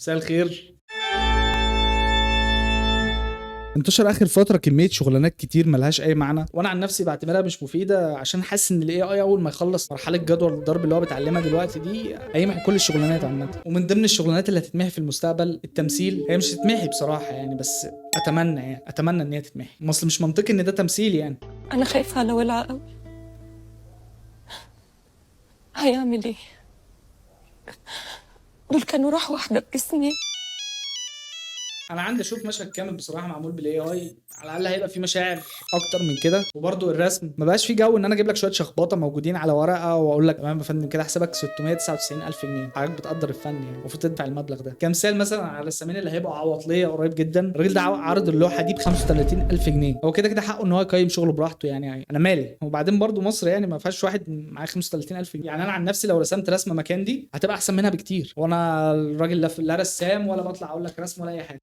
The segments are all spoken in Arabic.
مساء الخير. انتشر اخر فتره كميه شغلانات كتير ملهاش اي معنى، وانا عن نفسي بعتبرها مش مفيده، عشان حاسس ان الاي اي اول ما يخلص مرحله جدول الضرب اللي هو بيتعلمها دلوقتي دي هيمحي كل الشغلانات عامه. ومن ضمن الشغلانات اللي هتتمحي في المستقبل التمثيل. هي مش هتتمحي بصراحه يعني، بس اتمنى ان هي تتمحي. اصل مش منطقي ان ده تمثيل يعني. انا خايفه على ولع قوي. هيعمل ايه؟ دول كانوا روح واحده بجسمي. انا عندي اشوف مشهد كامل بصراحه معمول بالاي اي، على الاقل هيبقى في مشاعر اكتر من كده. وبرده الرسم ما بقاش في جو ان انا اجيب لك شويه شخبطه موجودين على ورقه واقول لك تمام يا فندم كده حسابك 699 الف جنيه. حضرتك بتقدر الفن يعني، المفروض تدفع المبلغ ده. كمثال مثلا على الرسامين اللي هيبقوا عواطليه قريب جدا، الراجل ده عرض اللوحه دي ب 35 الف جنيه. هو كده كده حقه ان هو يقيم شغله براحته يعني انا مالي. وبعدين برده مصر يعني ما فيهاش واحد معاه 35 الف جنيه. يعني انا عن نفسي لو رسمت رسمه مكان دي هتبقى احسن منها بكتير، وانا الراجل لا رسام ولا بطلع اقول لك رسم ولا اي حاجه.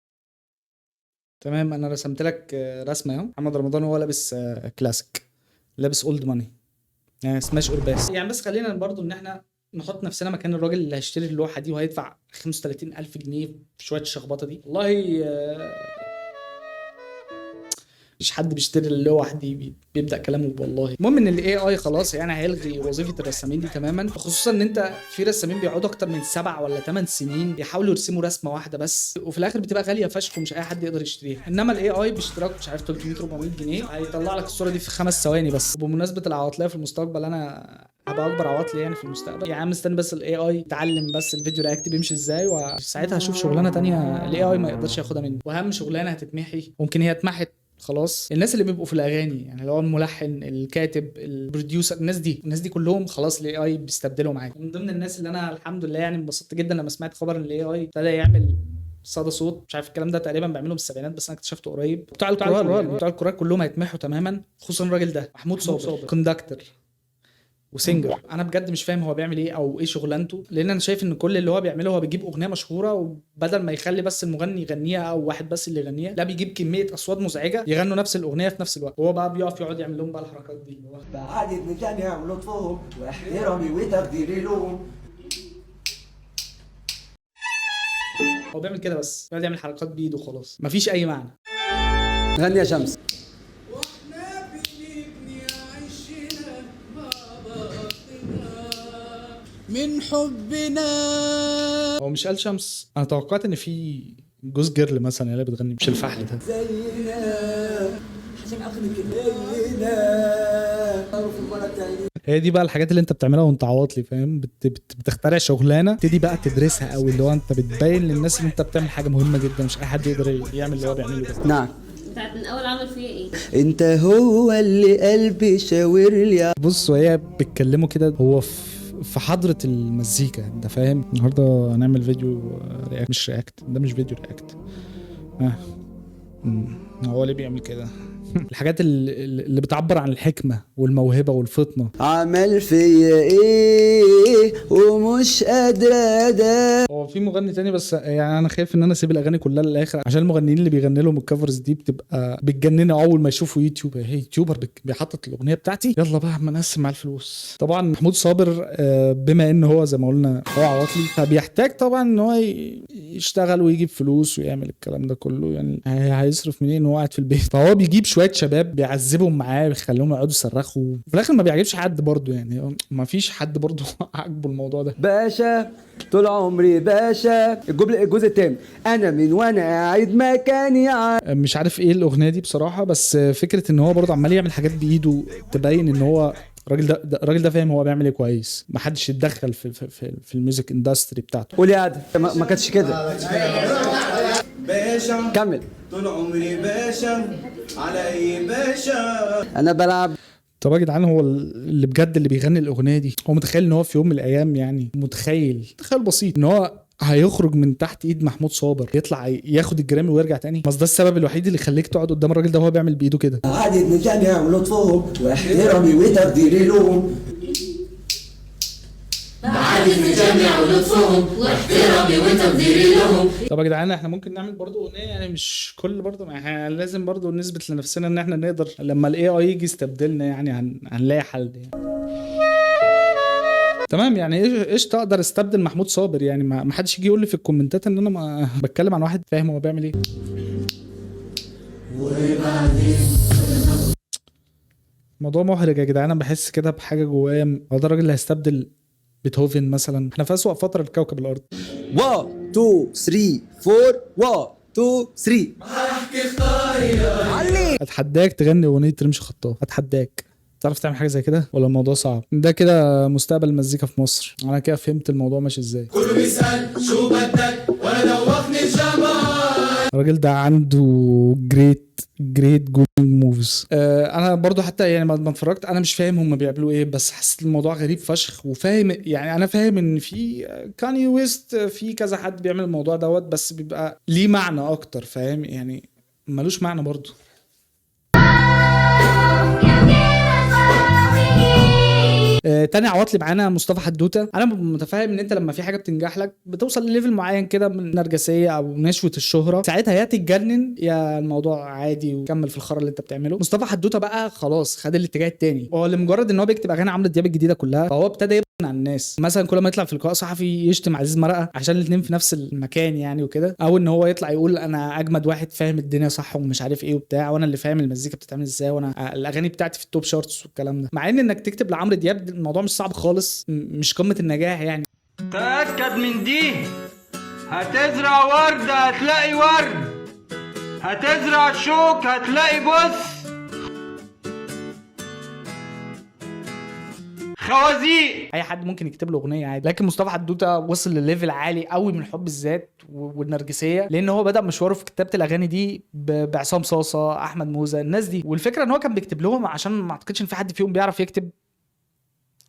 تمام، انا رسمت لك رسمه اهو. محمد رمضان وهو لابس كلاسيك، لابس اولد ماني يعني سماش اور باس يعني. بس خلينا برضو ان احنا نحط نفسنا مكان الراجل اللي هيشتري اللوحه دي وهيدفع 35 الف جنيه في شويه الشخبطه دي. والله مش حد بيشتري اللوح دي بيبدا كلامه والله. المهم ان الاي اي خلاص يعني هيلغي وظيفه الرسامين دي تماما، خصوصا ان انت في رسامين بيقعدوا اكتر من 7 ولا 8 سنين يحاولوا يرسموا رسمه واحده بس، وفي الاخر بتبقى غاليه فشخ ومش اي حد يقدر يشتريها. انما الاي اي باشتراك مش عارف 300 400 جنيه هيطلع لك الصوره دي في 5 ثواني بس. وبمناسبه العواطليه في المستقبل، انا هبقى اكبر عواطلي يعني في المستقبل. يعني مستني بس الاي اي يتعلم بس الفيديو رياكت بيمشي ازاي، وساعتها هشوف شغلانه تانية الاي اي ما يقدرش ياخدها مني. واهم شغلانه هتتمحي ممكن هي اتمحت خلاص، الناس اللي بيبقوا في الاغاني يعني، اللي هو الملحن الكاتب البروديوسر، الناس دي كلهم خلاص الاي اي بيستبدلهم عادي. من ضمن الناس اللي انا الحمد لله يعني انبسطت جدا لما سمعت خبر ان الاي اي ابتدى يعمل صدى صوت. مش عارف الكلام ده تقريبا بيعمله من السبعينات، بس انا اكتشفته قريب. بتوع الكورال كلهم هيتمحوا تماما، خصوصا الراجل ده محمود صابر كوندكتور وسينجر. انا بجد مش فاهم هو بيعمل ايه او ايه شغلانته، لان انا شايف ان كل اللي هو بيعمله هو بيجيب اغنيه مشهوره، وبدل ما يخلي بس المغني يغنيها او واحد بس اللي يغنيها، لا بيجيب كميه اصوات مزعجه يغنوا نفس الاغنيه في نفس الوقت، وهو بقى بيقف يقعد يعمل لهم بقى الحركات دي. بعد ابن جامع ولطفهم واحترامي وتقديري لهم. هو بيعمل كده بس بيقعد يعمل حركات بايده وخلاص، مفيش اي معنى. غني يا شمس. من حبنا. هو مش قال شمس؟ انا توقعت ان في جوز جيرل مثلا اللي بتغني، مش الفحل ده. هي دي بقى الحاجات اللي انت بتعملها وانت عواطلي فاهم. بتخترع شغلانه تبتدي بقى تدرسها قوي، اللي هو انت بتبين للناس ان انت بتعمل حاجه مهمه جدا، مش اي حد يقدر يعمل اللي هو بيعمله ده. نعم. بتاعت من اول عمل فيها ايه؟ انت هو اللي قلبي شاور لي. بص، وهي بيتكلموا كده هو في حضرة المزيكا، انت فاهم. النهارده هنعمل فيديو رياكت، مش رياكت، ده مش فيديو رياكت. هو اللي بيعمل كده الحاجات اللي بتعبر عن الحكمة والموهبة والفطنة. عمل فيا ايه ومش قادر ده. هو في مغني تاني بس يعني انا خايف ان انا اسيب الاغاني كلها للاخر، عشان المغنيين اللي بيغني لهم الكفرز دي بتبقى بتجننوا اول ما يشوفوا يوتيوب. هي يوتيوبر بيحطط الاغنيه بتاعتي، يلا بقى اما نقسم على الفلوس. طبعا محمود صابر بما ان هو زي ما قلنا هو عواطلي، فبيحتاج طبعا ان هو يشتغل ويجيب فلوس ويعمل الكلام ده كله. يعني هيصرف منين وهو قاعد في البيت؟ فهو بيجيب شويه شباب بيعذبهم معاه، بيخليهم يقعدوا يصرخوا، في الاخر ما بيعجبش حد برضه يعني. ما فيش حد برضه عاجبه الموضوع ده. باشا طول عمري باشا. الجزء التاني انا من وانا قاعد مكاني. مش عارف ايه الاغنيه دي بصراحه، بس فكره ان هو برضه عمال يعمل حاجات بايده تبين ان هو الراجل ده فاهم هو بيعمل ايه كويس. ما حدش يتدخل في الميوزك اندستري بتاعته. قول يا ادم. ما كانتش كده. باشا كمل. طول عمري باشا على اي باشا. انا بلعب. طب يا جدعان، هو اللي بجد اللي بيغني الاغنيه دي هو متخيل ان هو في يوم من الايام، يعني متخيل بسيط ان هو هيخرج من تحت ايد محمود صابر يطلع ياخد الجرامي ويرجع تاني؟ بس ده السبب الوحيد اللي يخليك تقعد قدام الراجل ده وهو بيعمل بايده كده. عدد من جامع ولطفهم واحترامي وتقديري لهم. بعد من جميع لطفهم واحترامي وتقديري لهم. طب يا جدعان، احنا ممكن نعمل برضو اغنيه يعني، مش كل برضو، ما احنا لازم برضو نثبت لنفسنا ان احنا نقدر لما الاي اي يجي يستبدلنا يعني هنلاقي حل يعني. تمام يعني ايش تقدر استبدل محمود صابر يعني ما حدش يجي يقول لي في الكومنتات ان انا ما بتكلم عن واحد فاهم هو بيعمل ايه. موضوع محرج يا جدعان، انا بحس كده بحاجه جوايا. هو ده الراجل اللي هيستبدل بيتهوفن مثلا؟ احنا في اسوأ فتره لكوكب الارض. 1 2 3 4 1 2 3 علي. اتحداك تغني اغنيه رمش خطاب، اتحداك. تعرف تعمل حاجه زي كده ولا الموضوع صعب؟ ده كده مستقبل المزيكا في مصر. انا كده فهمت الموضوع ماشي ازاي. كله بيسأل شو بدك ولا دوخني الجمال. الراجل ده عنده جريت جولدن موفز. انا برضو حتى يعني ما اتفرجت، انا مش فاهم هم بيعملوا ايه، بس حسيت الموضوع غريب فشخ. وفاهم يعني انا فاهم ان في كاني ويست، في كذا حد بيعمل الموضوع دوت، بس بيبقى ليه معنى اكتر، فاهم يعني ملوش معنى برضو. تاني عواطلي معانا مصطفى حدوته. انا متفاهم ان انت لما في حاجه بتنجح لك بتوصل لليفل معين كده من النرجسيه او نشوه الشهره، ساعتها يا تتجنن يا الموضوع عادي وكمل في الخرا اللي انت بتعمله. مصطفى حدوته بقى خلاص خد الاتجاه التاني، هو لمجرد ان هو بيكتب اغاني عمرو دياب الجديده كلها فهو ابتدى يبطن على الناس. مثلا كل ما يطلع في لقاء صحفي يشتم عزيز مرقه عشان الاثنين في نفس المكان يعني وكده، او ان هو يطلع يقول انا اجمد واحد فاهم الدنيا صح ومش عارف ايه وبتاع، وانا اللي فاهم المزيكا بتتعمل ازاي، وانا الاغاني بتاعتي في التوب شارتس والكلام ده. مع ان انك تكتب لعمرو دياب الموضوع مش صعب خالص، مش قمه النجاح يعني. تأكد من دي، هتزرع ورد هتلاقي ورد، هتزرع شوك هتلاقي بص خوازيق. اي حد ممكن يكتب له اغنيه عادي، لكن مصطفى حدوته وصل لليفل عالي قوي من حب الذات والنرجسيه، لان هو بدا مشواره في كتابه الاغاني دي بعصام صاصه، احمد موزه، الناس دي. والفكره ان هو كان بيكتب لهم عشان ما اعتقدش ان في حد فيهم بيعرف يكتب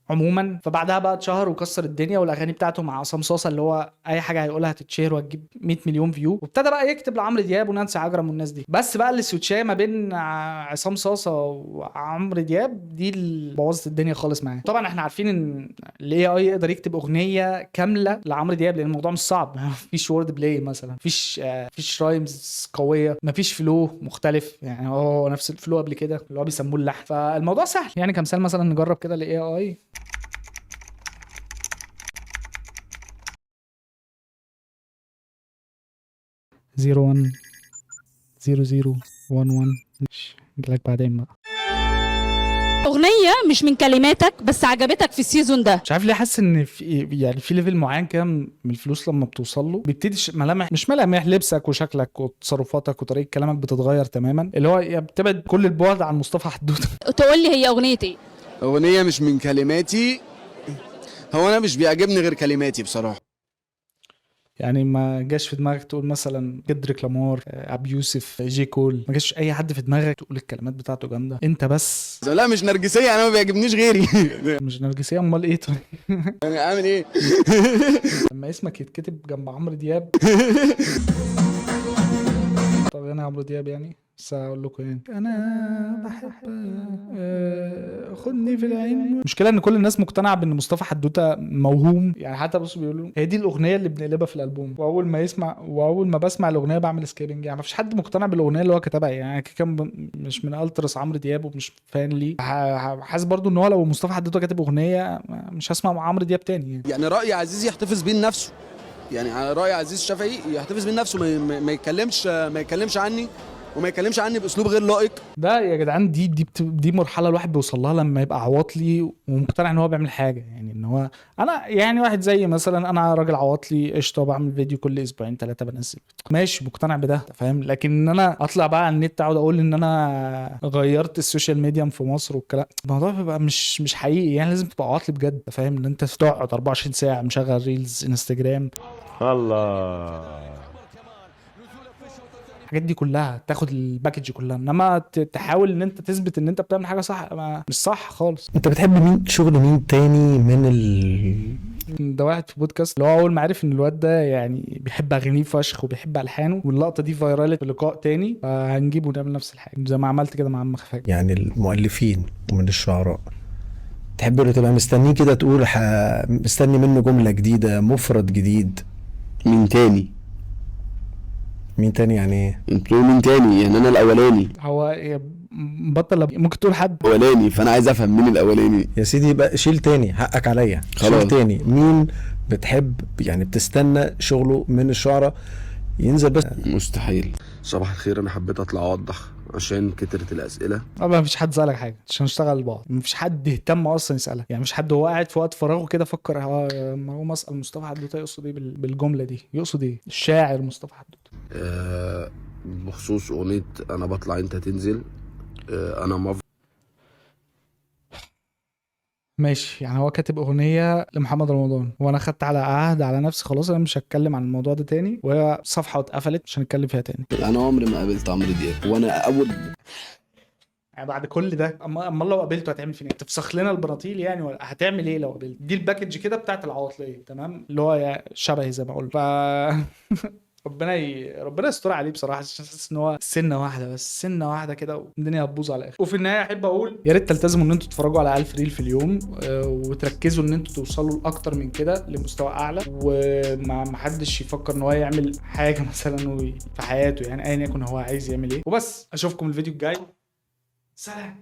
عموما. فبعدها بقى اتشهر وكسر الدنيا، والاغاني بتاعته مع عصام صاصه اللي هو اي حاجه هيقولها هتتشهر وهتجيب 100 مليون فيو. وابتدى بقى يكتب لعمرو دياب ونانسي عجرم والناس دي. بس بقى السويتشايه ما بين عصام صاصه وعمرو دياب دي اللي بوظت الدنيا خالص معاه. طبعا احنا عارفين ان الاي اي يقدر يكتب اغنيه كامله لعمرو دياب، لان الموضوع مش صعب. مفيش وورد بلاي مثلا، مفيش رايمز قويه، مفيش فلو مختلف، يعني هو نفس الفلو قبل كده اللي هو بيسموه اللحن. فالموضوع سهل يعني. كمثال مثلا نجرب كده الاي اي 01 00 11 جالك بعدين بقى. اغنيه مش من كلماتك بس عجبتك في السيزون ده. مش عارف ليه حاسس ان في يعني في ليفل معين كده من الفلوس لما بتوصل له بيبتدي ملامح، مش ملامح، لبسك وشكلك وتصرفاتك وطريقه كلامك بتتغير تماما، اللي هو بتبعد كل البعد عن مصطفى حدوته. تقول لي هي اغنيه ايه؟ اغنيه مش من كلماتي، هو انا مش بيعجبني غير كلماتي بصراحه. يعني ما جاش في دماغك تقول مثلا كندريك لامار، ابي يوسف، جي كول؟ ما جاش اي حد في دماغك تقول الكلمات بتاعته جامده انت بس؟ لا مش نرجسيه، انا ما بيعجبنيش غيري. مش نرجسيه، امال ايه طيب؟ يعني اعمل ايه؟ لما اسمك يتكتب جنب عمرو دياب. طب انا عمرو دياب يعني، بس اقول لكم يعني انا بحب خدني في العين. المشكله ان كل الناس مقتنعه بان مصطفى حدوته موهوم يعني. حتى بصوا بيقولوا هي دي الاغنيه اللي بنقلبها في الالبوم، واول ما بسمع الاغنيه بعمل سكيبنج. يعني ما فيش حد مقتنع بالاغنيه اللي هو كتبها يعني. كان مش من الترس عمرو دياب ومش فان ليه. حاسس برضو ان هو لو مصطفى حدوته كاتب اغنيه مش هسمع مع عمرو دياب تاني يعني راي عزيز يحتفظ بيه لنفسه، يعني على راي عزيز شافعي يحتفظ بيه لنفسه، ما يتكلمش عني وما يتكلمش عني باسلوب غير لائق. ده يا جدعان دي مرحله الواحد بيوصل لها لما يبقى عواطلي ومقتنع ان هو بيعمل حاجه. يعني ان هو انا يعني واحد زي مثلا انا راجل عواطلي قشطه، بعمل فيديو كل اسبوعين 3 بنزل، ماشي مقتنع بده فاهم. لكن ان انا اطلع بقى على النت اقعد اقول ان انا غيرت السوشيال ميديا في مصر والكلام، الموضوع بيبقى مش حقيقي يعني. لازم تبقى عواطلي بجد فاهم، ان انت تقعد 24 ساعه مشغل ريلز انستجرام. الله الحاجات دي كلها تاخد الباكج كلها، انما تحاول ان انت تثبت ان انت بتعمل حاجه صح مش صح خالص. انت بتحب مين شغل تاني ده واحد في بودكاست اللي هو اول ما عرف ان الواد ده يعني بيحب اغانيه فشخ وبيحب الحانه، واللقطه دي فايرالت في لقاء تاني، فهنجيبه ونعمل نفس الحاجه زي ما عملت كده مع عم خفاجه. يعني المؤلفين ومن الشعراء تحب له تبقى مستنيه كده تقول مستني منه جمله جديده، مفرد جديد؟ مين تاني؟ مين تاني يعني ايه؟ انتوا مين تاني؟ يعني انا الاولاني. هو بطل ممكن تقول حد الاولاني، فانا عايز افهم مين الاولاني. يا سيدي بقى شيل تاني، حقك عليا. خلاص. شيل تاني. مين بتحب يعني بتستنى شغله من الشعراء ينزل بس؟ مستحيل. صباح الخير، انا حبيت اطلع اوضح عشان كترت الاسئله. ما فيش حد سألك حاجه عشان نشتغل لبعض، ما فيش حد اهتم اصلا يسالك، يعني مش حد هو قاعد في وقت فراغه كده فكر ما هو مسأل مصطفى حدوته يقصد ايه بالجمله دي، يقصد ايه الشاعر مصطفى حدوته. بخصوص اغنيه انا بطلع انت تنزل، انا ماشي، يعني هو كاتب اغنيه لمحمد رمضان وانا خدت على عهد على نفسي خلاص انا مش هتكلم عن الموضوع ده تاني، وهي صفحه اتقفلت مش هنتكلم فيها تاني. انا عمري ما قابلت عمرو دياب، وانا اول يعني بعد كل ده اما لو قابلته هتعمل فين؟ تفسخ لنا البناطيل يعني، ولا هتعمل ايه لو قابلت؟ دي الباكج كده بتاعت العواطليه، تمام، اللي هو شبهي زي ما قلت. ربنا يستر عليه بصراحه، عشان حاسس ان هو سنه واحده بس، سنه واحده كده والدنيا هتبوظ على الاخر. وفي النهايه احب اقول يا ريت تلتزموا ان انتوا تتفرجوا على 1000 ريل في اليوم، وتركزوا ان انتوا توصلوا لاكتر من كده لمستوى اعلى، وما حدش يفكر ان هو يعمل حاجه مثلا في حياته، يعني ايا يكن هو عايز يعمل ايه. وبس اشوفكم الفيديو الجاي، سلام.